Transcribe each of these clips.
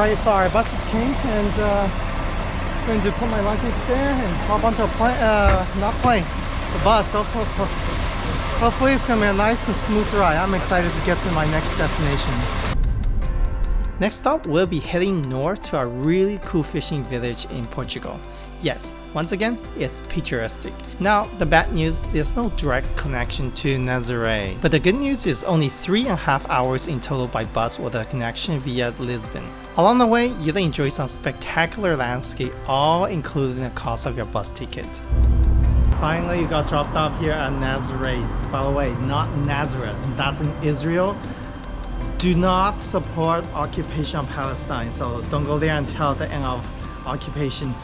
Alright, so our buses came and going to put my luggage there and hop onto a plane, the bus. So hopefully it's going to be a nice and smooth ride. I'm excited to get to my next destination. Next stop, we'll be heading north to a really cool fishing village in Portugal. Yes, once again, it's picturesque. Now, the bad news, there's no direct connection to Nazaré. But the good news is only 3.5 hours in total by bus with a connection via Lisbon. Along the way, you'll enjoy some spectacular landscape, all including the cost of your bus ticket. Finally, you got dropped off here at Nazaré. By the way, not Nazareth, that's in Israel. Do not support occupation of Palestine, so don't go there until the end of occupation.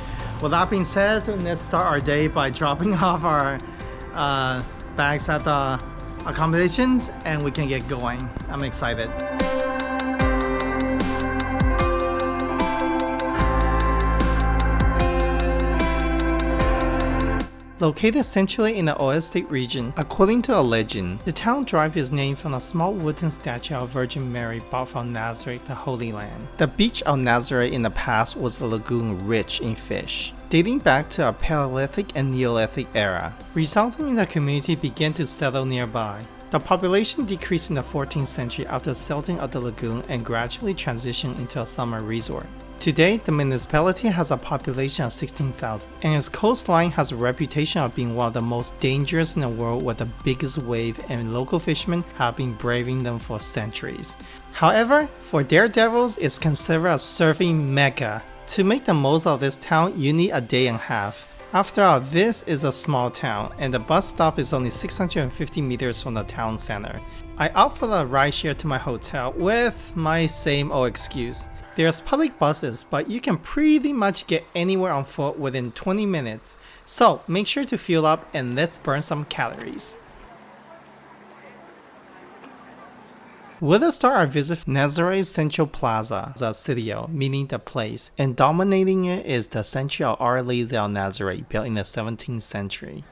With that being said, let's start our day by dropping off our bags at the accommodations and we can get going. I'm excited. Located centrally in the oasis region, according to a legend, the town drive is named from a small wooden statue of Virgin Mary brought from Nazareth, the Holy Land. The beach of Nazareth in the past was a lagoon rich in fish, dating back to a Paleolithic and Neolithic era, resulting in the community began to settle nearby. The population decreased in the 14th century after silting of the lagoon and gradually transitioned into a summer resort. Today, the municipality has a population of 16,000, and its coastline has a reputation of being one of the most dangerous in the world with the biggest wave, and local fishermen have been braving them for centuries. However, for daredevils, it's considered a surfing mecca. To make the most of this town, you need a day and a half. After all, this is a small town, and the bus stop is only 650 meters from the town center. I opt for the rideshare to my hotel with my same old excuse. There's public buses, but you can pretty much get anywhere on foot within 20 minutes. So make sure to fuel up and let's burn some calories. With a start our visit, Nazaré's Central Plaza, the Sitio, meaning the place, and dominating it is the statue of Our Lady of Nazareth, built in the 17th century.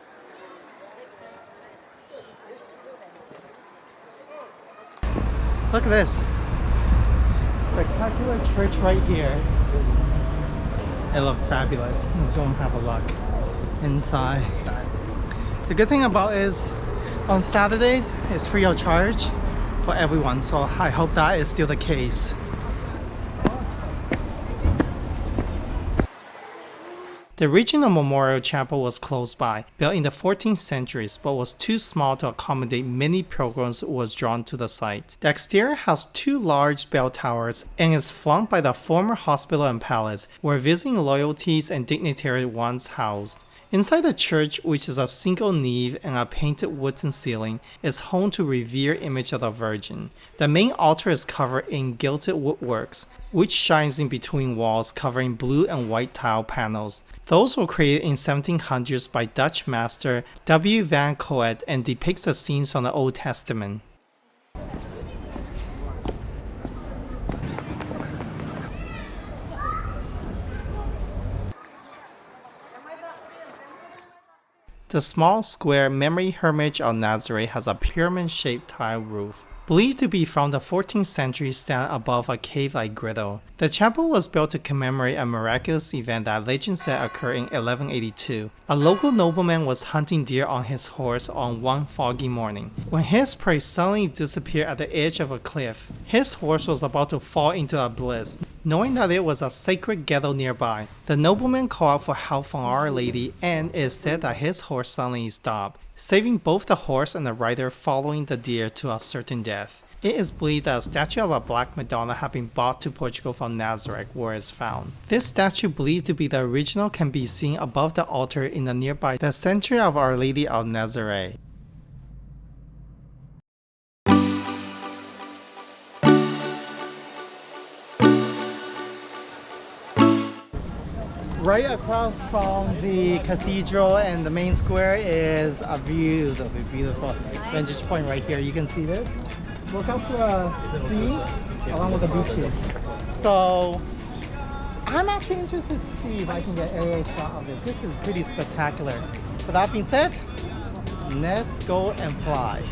Look at this. Spectacular church right here. It looks fabulous. Let's go and have a look inside. The good thing about it is on Saturdays it's free of charge for everyone, so I hope that is still the case. The original memorial chapel was close by, built in the 14th century, but was too small to accommodate many pilgrims who was drawn to the site. The exterior has 2 large bell towers and is flanked by the former hospital and palace, where visiting royalties and dignitaries once housed. Inside the church, which is a single nave and a painted wooden ceiling, is home to a revered image of the Virgin. The main altar is covered in gilded woodworks, which shines in between walls covering blue and white tile panels. Those were created in 1700s by Dutch master W. van Coet and depicts the scenes from the Old Testament. The small square memory hermitage of Nazareth has a pyramid-shaped tile roof, believed to be from the 14th century, stand above a cave-like griddle. The chapel was built to commemorate a miraculous event that legend said occurred in 1182. A local nobleman was hunting deer on his horse on one foggy morning, when his prey suddenly disappeared at the edge of a cliff. His horse was about to fall into a abyss. Knowing that it was a sacred ghetto nearby, the nobleman called out for help from Our Lady, and it is said that his horse suddenly stopped, saving both the horse and the rider following the deer to a certain death. It is believed that a statue of a Black Madonna had been brought to Portugal from Nazareth, where it is found. This statue, believed to be the original, can be seen above the altar in the nearby the Sanctuary of Our Lady of Nazareth. Right across from the cathedral and the main square is a view of a beautiful vantage point right here. You can see this. Look out to the sea along with the beaches. So I'm actually interested to see if I can get an aerial shot of it. This is pretty spectacular. With that being said, let's go and fly.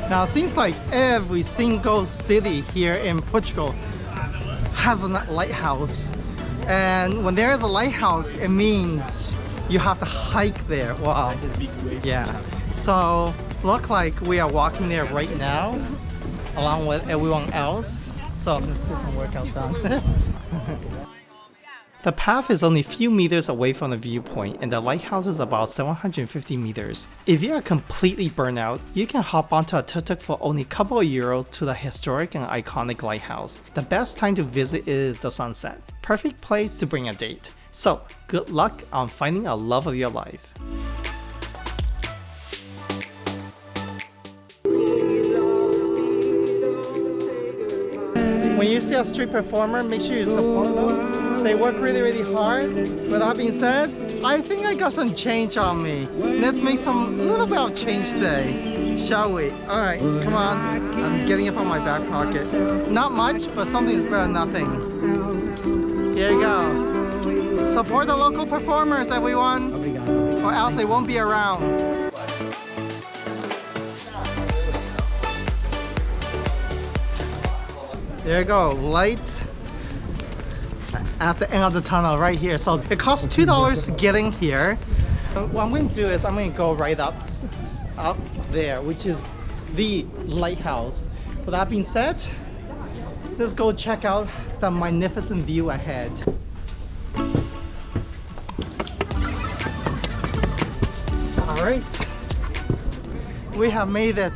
Now it seems like every single city here in Portugal has a lighthouse. And when there is a lighthouse, it means you have to hike there. Wow. Yeah. So look like we are walking there right now along with everyone else. So let's get some workout done. The path is only a few meters away from the viewpoint and the lighthouse is about 750 meters. If you are completely burnt out, you can hop onto a tuk-tuk for only a couple of euros to the historic and iconic lighthouse. The best time to visit is the sunset. Perfect place to bring a date. So good luck on finding a love of your life. When you see a street performer, make sure you support them. They work really hard. With that being said, I think I got some change on me. Let's make some little bit of change today, shall we? Alright, come on. I'm getting it from my back pocket. Not much, but something is better than nothing. Here you go. Support the local performers, everyone, or else they won't be around. There you go, lights at the end of the tunnel right here. So it costs $2 to get in here. What I'm going to do is I'm going to go right up there, which is the lighthouse. With that being said, let's go check out the magnificent view ahead. All right, we have made it.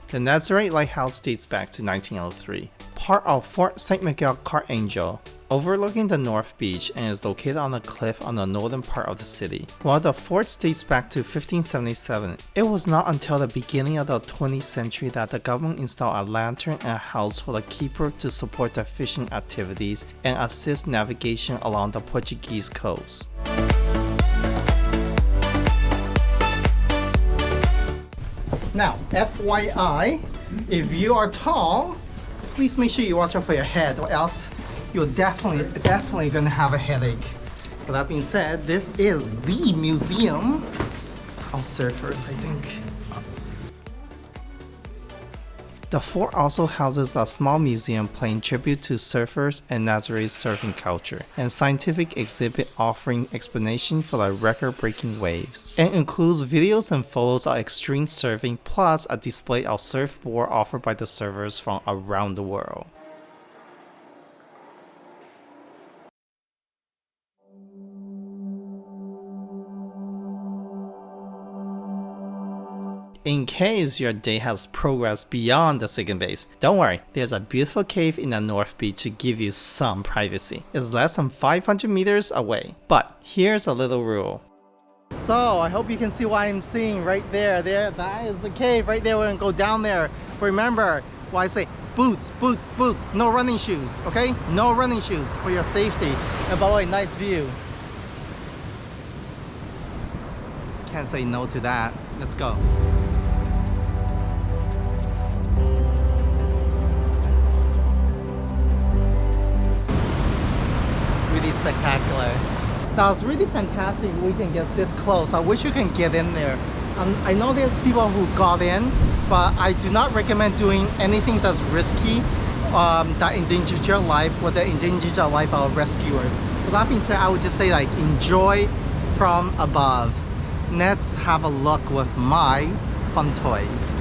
The Nazareth lighthouse dates back to 1903, part of Fort St. Miguel Arcanjo, overlooking the North Beach and is located on a cliff on the northern part of the city. While the fort dates back to 1577, it was not until the beginning of the 20th century that the government installed a lantern and a house for the keeper to support the fishing activities and assist navigation along the Portuguese coast. Now, FYI, if you are tall, please make sure you watch out for your head or else you're definitely gonna have a headache. With that being said, this is the museum of surfers, I think. The fort also houses a small museum paying tribute to surfers and Nazareth's surfing culture, and scientific exhibit offering explanation for the record-breaking waves, and includes videos and photos of extreme surfing plus a display of surfboard offered by the surfers from around the world. In case your day has progressed beyond the second base, don't worry, there's a beautiful cave in the North Beach to give you some privacy. It's less than 500 meters away, but here's a little rule. So I hope you can see what I'm seeing right there. That is the cave right there. We're gonna go down there. Remember what I say, boots, boots, boots, no running shoes, okay? No running shoes for your safety. And by the way, nice view. Can't say no to that. Let's go. Really spectacular. Now it's really fantastic we can get this close. I wish you can get in there. I know there's people who got in, but I do not recommend doing anything that's risky that endangers your life or that endangers the life of rescuers. With that being said, I would just say like enjoy from above. Let's have a look with my fun toys.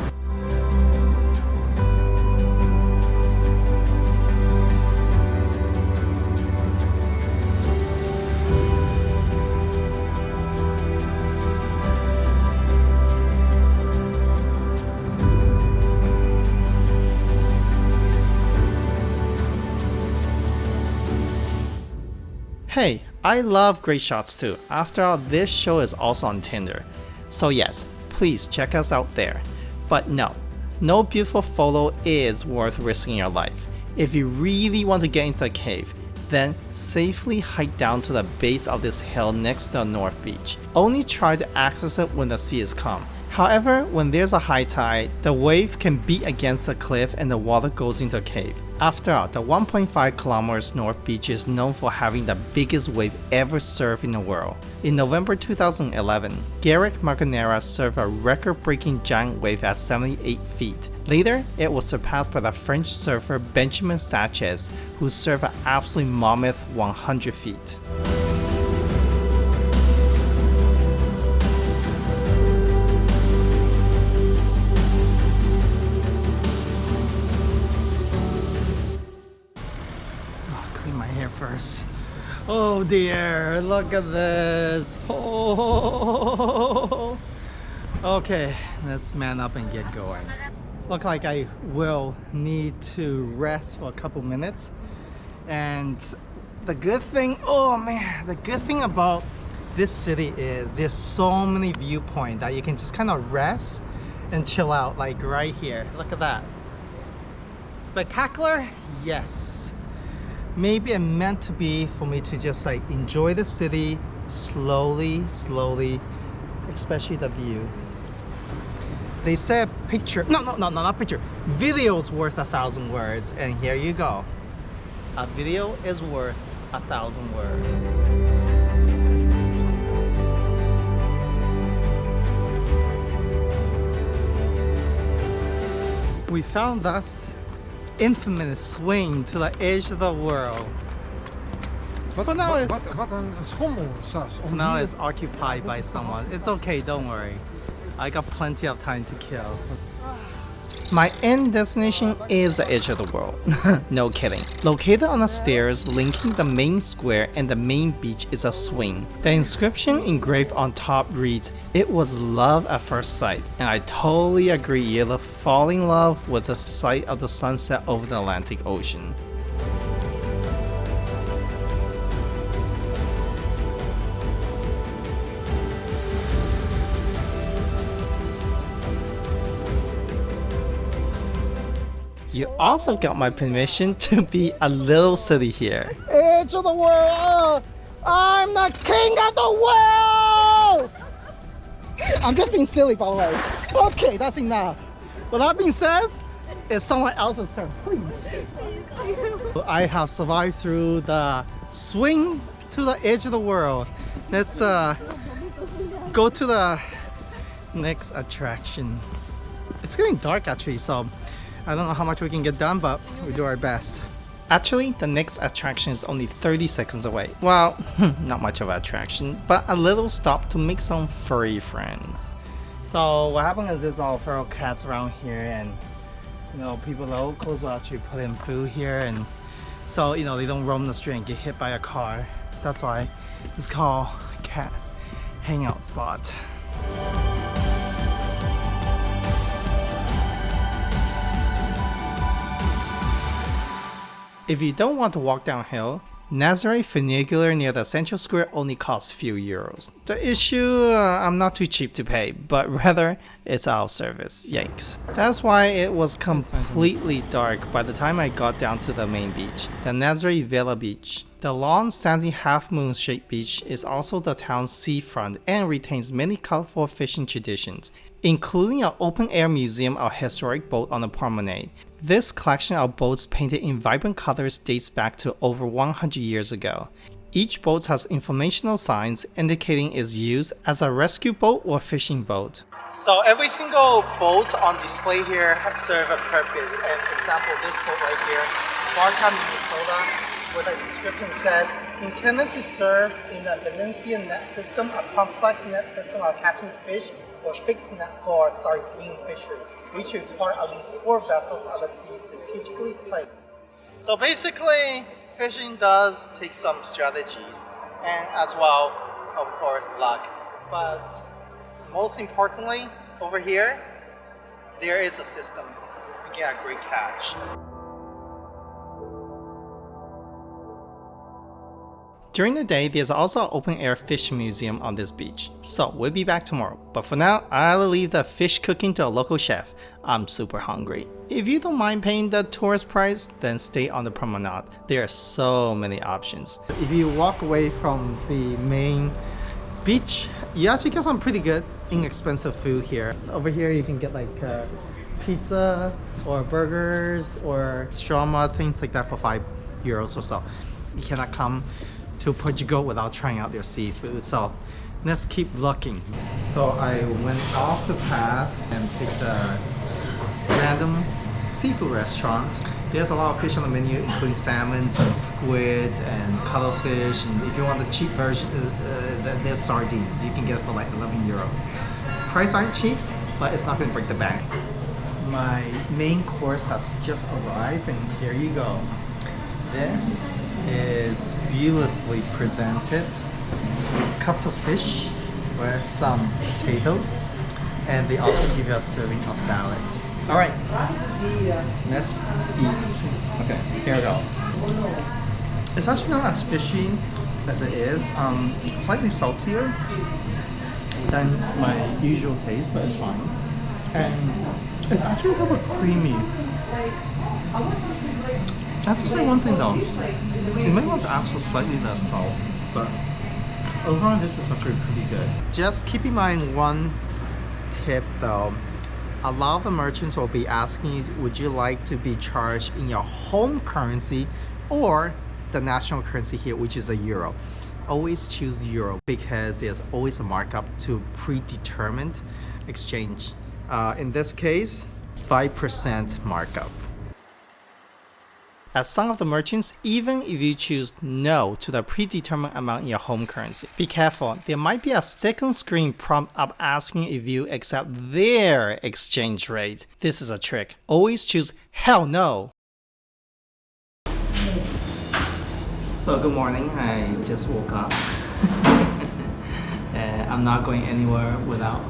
Hey, I love great shots too. After all, this show is also on Tinder. So yes, please check us out there. But no beautiful photo is worth risking your life. If you really want to get into the cave, then safely hike down to the base of this hill next to the North Beach. Only try to access it when the sea is calm. However, when there's a high tide, the wave can beat against the cliff and the water goes into the cave. After all, the 1.5 kilometers north beach is known for having the biggest wave ever surfed in the world. In November 2011, Garrick Marcanera surfed a record-breaking giant wave at 78 feet. Later, it was surpassed by the French surfer Benjamin Sachez, who surfed an absolutely mammoth 100 feet. First. Oh dear, look at this. Oh. Okay, let's man up and get going. Look like I will need to rest for a couple minutes. And the good thing, oh man, the good thing about this city is there's so many viewpoints that you can just kind of rest and chill out, like right here. Look at that. Spectacular? Yes. Maybe it meant to be for me to just like enjoy the city slowly, especially the view. They said picture, no, not picture. Video's worth 1,000 words, and here you go. A video is worth 1,000 words. We found this infamous swing to the edge of the world. But now it's occupied by someone. It's okay, don't worry. I got plenty of time to kill. My end destination is the edge of the world. No kidding. Located on the stairs linking the main square and the main beach is a swing. The inscription engraved on top reads, "It was love at first sight." And I totally agree, you'll fall in love with the sight of the sunset over the Atlantic Ocean. You also got my permission to be a little city here. Edge of the world! I'm the king of the world! I'm just being silly, by the way. Okay, that's enough. With that being said, it's someone else's turn, please. I have survived through the swing to the edge of the world. Let's go to the next attraction. It's getting dark actually, so I don't know how much we can get done, but we do our best. Actually, the next attraction is only 30 seconds away. Well, not much of an attraction, but a little stop to make some furry friends. So what happened is there's all feral cats around here, and you know, people locals will actually put in food here, and so you know they don't roam the street and get hit by a car. That's why it's called cat hangout spot. If you don't want to walk downhill, Nazaré funicular near the central square only costs few euros. The issue, I'm not too cheap to pay, but rather it's out of service, yikes. That's why it was completely dark by the time I got down to the main beach, the Nazaré Villa Beach. The long sandy half-moon shaped beach is also the town's seafront and retains many colorful fishing traditions, including an open-air museum of historic boats on the promenade. This collection of boats painted in vibrant colors dates back to over 100 years ago. Each boat has informational signs indicating its use as a rescue boat or fishing boat. So every single boat on display here serves a purpose. And for example, this boat right here, Barca, Minnesota, with a description said, intended to serve in the Venetian net system, a complex net system of catching fish or fixed net for sardine fishery, which require at least 4 vessels at the sea strategically placed. So basically, fishing does take some strategies, and as well, of course, luck. But most importantly, over here, there is a system to get a great catch. During the day, there's also an open-air fish museum on this beach. So we'll be back tomorrow, but for now, I'll leave the fish cooking to a local chef. I'm super hungry. If you don't mind paying the tourist price, then stay on the promenade. There are so many options. If you walk away from the main beach, You actually get some pretty good, inexpensive food here. Over here you can get like pizza or burgers or shawarma, things like that for €5 or so. You cannot come to Portugal without trying out their seafood, so let's keep looking. So I went off the path and picked a random seafood restaurant. There's a lot of fish on the menu, including salmons and squid and cuttlefish, and if you want the cheap version, there's sardines. You can get it for like €11. Price aren't cheap, but it's not going to break the bank. My main course has just arrived, and here you go. This is beautifully presented. Cuttlefish with some potatoes, and they also give you a serving of salad. All right, let's eat. Okay, here we go. It's actually not as fishy as it is. Slightly saltier than my usual taste, but it's fine. And it's actually a little bit creamy. I have to say one thing though. You may want to ask for slightly less salt, but overall this is actually pretty good. Just keep in mind one tip though. A lot of the merchants will be asking you, would you like to be charged in your home currency or the national currency here, which is the euro. Always choose euro because there's always a markup to predetermined exchange. In this case, 5% markup. At some of the merchants, even if you choose no to the predetermined amount in your home currency, be careful, there might be a second screen prompt up asking if you accept their exchange rate. This is a trick. Always choose hell no. So good morning, I just woke up. I'm not going anywhere without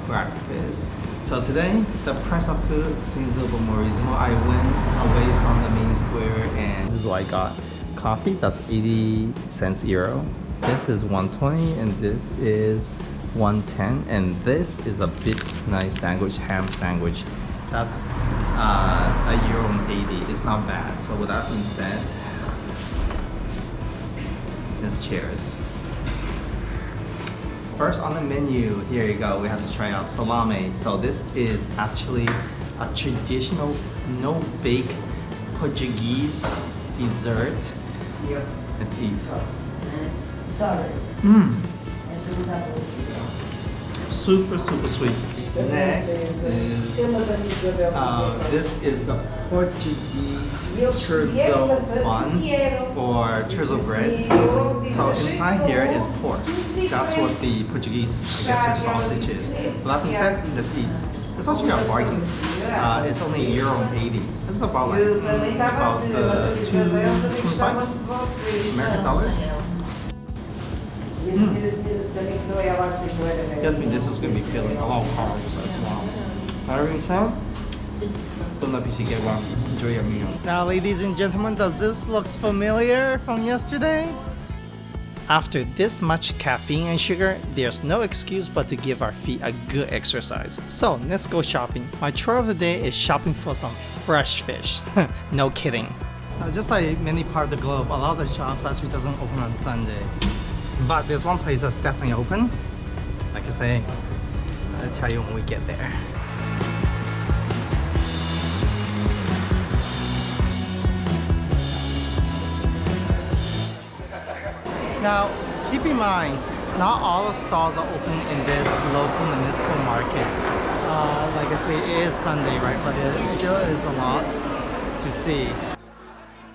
breakfast. So today, the price of food seems a little bit more reasonable. I went away from the main square and this is what I got. Coffee, that's 80 cents euro. This is 120 and this is 110. And this is a big nice sandwich, ham sandwich. That's €1.80. It's not bad. So with that being said, let's cheers. First on the menu, here you go, we have to try out salami. So this is actually a traditional no-bake Portuguese dessert. Let's eat. Super sweet. Next is this is the Portuguese chorizo bun or chorizo bread. So inside here is pork. That's what the Portuguese, I guess, their sausage is. With that being said, let's eat. It's actually a bargain. It's only €1.80. This is about like about 2.5 American dollars. That means this is going to be filling a lot of carbs as well. Having fun? Don't let me get one. Enjoy your meal. Now, ladies and gentlemen, does this look familiar from yesterday? After this much caffeine and sugar, there's no excuse but to give our feet a good exercise. So let's go shopping. My chore of the day is shopping for some fresh fish. No kidding. Just like many parts of the globe, a lot of the shops actually doesn't open on Sunday. But there's one place that's definitely open. Like I say, I'll tell you when we get there. Now, keep in mind, not all the stalls are open in this local municipal market. Like I say, it is Sunday, right? But there still is a lot to see.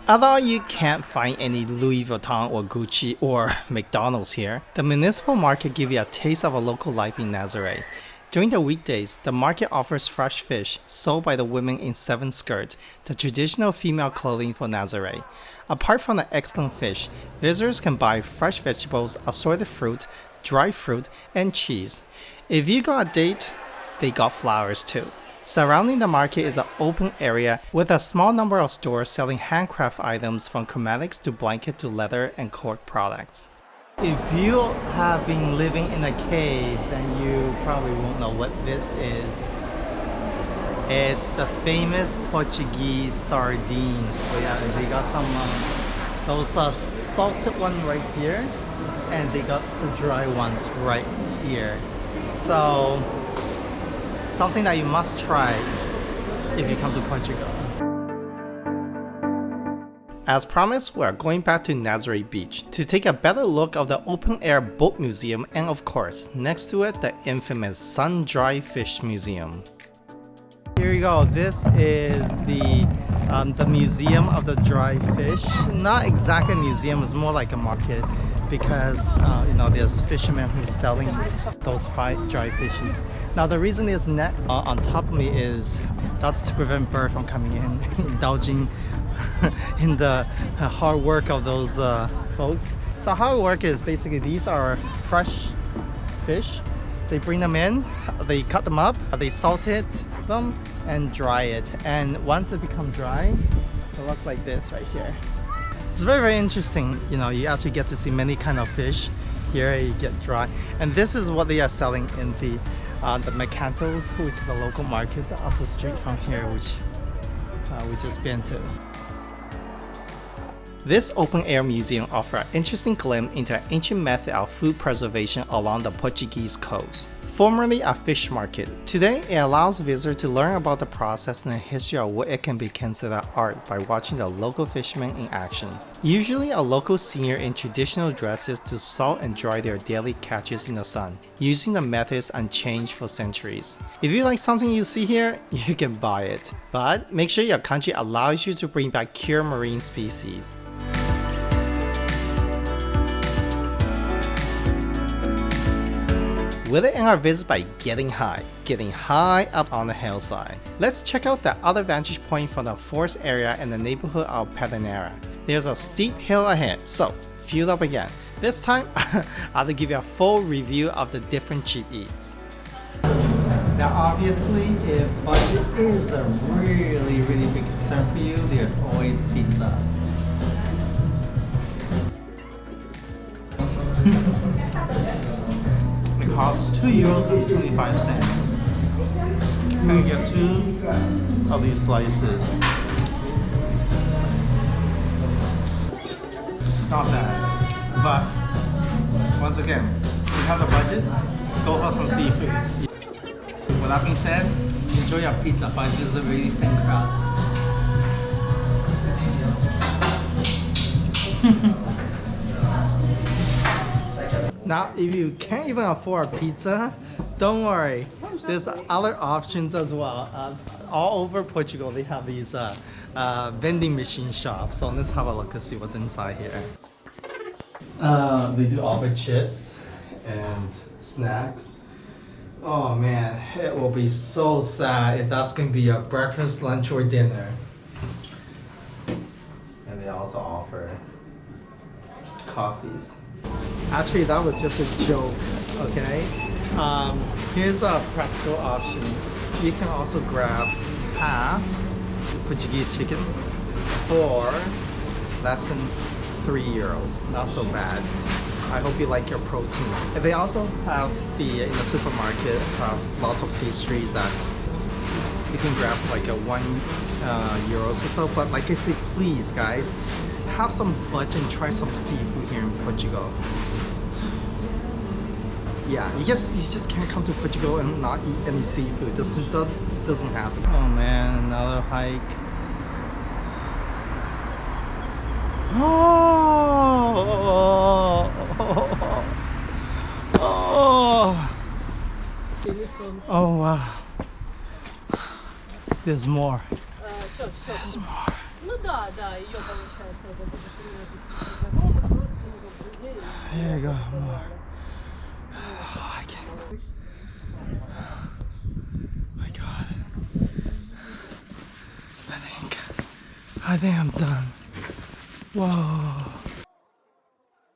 Although you can't find any Louis Vuitton or Gucci or McDonald's here, the municipal market gives you a taste of a local life in Nazaré. During the weekdays, the market offers fresh fish sold by the women in 7 skirts, the traditional female clothing for Nazaré. Apart from the excellent fish, visitors can buy fresh vegetables, assorted fruit, dried fruit, and cheese. If you got a date, they got flowers too. Surrounding the market is an open area with a small number of stores selling handcraft items from cosmetics to blanket to leather and cork products. If you have been living in a cave, then you probably won't know what this is. It's the famous Portuguese sardines. So yeah, they got some those salted ones right here, and they got the dry ones right here. So something that you must try if you come to Portugal. As promised, we are going back to Nazaré Beach to take a better look of the open-air boat museum and of course, next to it, the infamous sun-dried fish museum. Here you go, this is the museum of the dried fish. Not exactly a museum, it's more like a market because you know, there's fishermen who's selling those fried dried fishes. Now the reason there's net on top of me is that's to prevent birds from coming in, indulging in the hard work of those folks. So how it works is basically these are fresh fish. They bring them in, they cut them up, they salt them and dry it. And once it becomes dry, it looks like this right here. It's very, very interesting. You know, you actually get to see many kind of fish. Here you get dry. And this is what they are selling in the Mercantos, which is the local market up the street from here, which we just been to. This open-air museum offers an interesting glimpse into an ancient method of food preservation along the Portuguese coast. Formerly a fish market, today it allows visitors to learn about the process and the history of what it can be considered art by watching the local fishermen in action. Usually a local senior in traditional dresses to salt and dry their daily catches in the sun, using the methods unchanged for centuries. If you like something you see here, you can buy it. But make sure your country allows you to bring back cured marine species. We'll end our visit by getting high up on the hillside. Let's check out the other vantage point from the forest area in the neighborhood of Pederneira. There's a steep hill ahead, so fuel up again. This time, I'll give you a full review of the different cheap eats. Now obviously, if budget is a really big concern for you, there's always pizza. It costs €2.25. You can get 2 of these slices. It's not bad, but once again, if you have the budget, go for some seafood. With that being said, enjoy your pizza, but this is a really thin crust. Now, if you can't even afford a pizza, don't worry. There's other options as well. All over Portugal, they have these vending machine shops. So let's have a look and see what's inside here. They do offer chips and snacks. Oh man, it will be so sad if that's going to be your breakfast, lunch, or dinner. And they also offer coffees. Actually, that was just a joke, okay? Here's a practical option. You can also grab half Portuguese chicken for less than €3. Not so bad. I hope you like your protein. And they also have in the supermarket lots of pastries that you can grab for like a €1 or so. But like I say, please guys, have some budget and try some seafood here in Portugal. Yeah, you just can't come to Portugal and not eat any seafood. That doesn't happen. Oh man, another hike. Oh wow. There's more. There's more. Here you go, more. Oh, I can't. My God. I think I'm done. Whoa.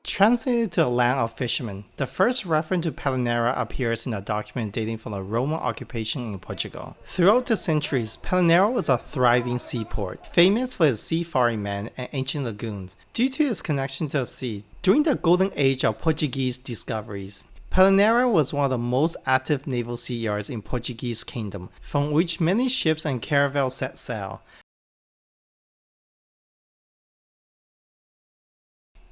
Translated to the land of fishermen, the first reference to Pederneira appears in a document dating from the Roman occupation in Portugal. Throughout the centuries, Pederneira was a thriving seaport, famous for its seafaring men and ancient lagoons, due to its connection to the sea. During the golden age of Portuguese discoveries, Pederneira was one of the most active naval sea yards in Portuguese kingdom, from which many ships and caravels set sail.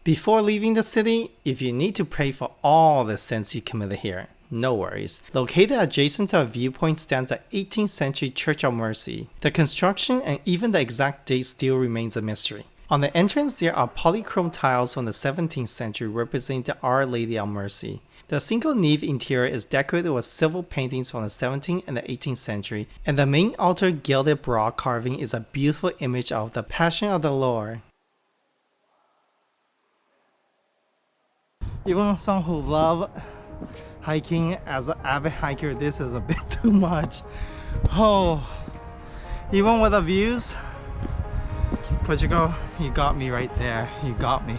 Before leaving the city, if you need to pray for all the sins you committed here, No worries. Located adjacent to a viewpoint stands the 18th century Church of Mercy. The construction and even the exact date still remains a mystery. On the entrance there are polychrome tiles from the 17th century representing the Our Lady of Mercy. The single nave interior is decorated with silver paintings from the 17th and the 18th century, and the main altar gilded broad carving is a beautiful image of the Passion of the Lord. Even some who love hiking as an avid hiker, this is a bit too much. Oh, even with the views, Portugal, you got me right there. You got me.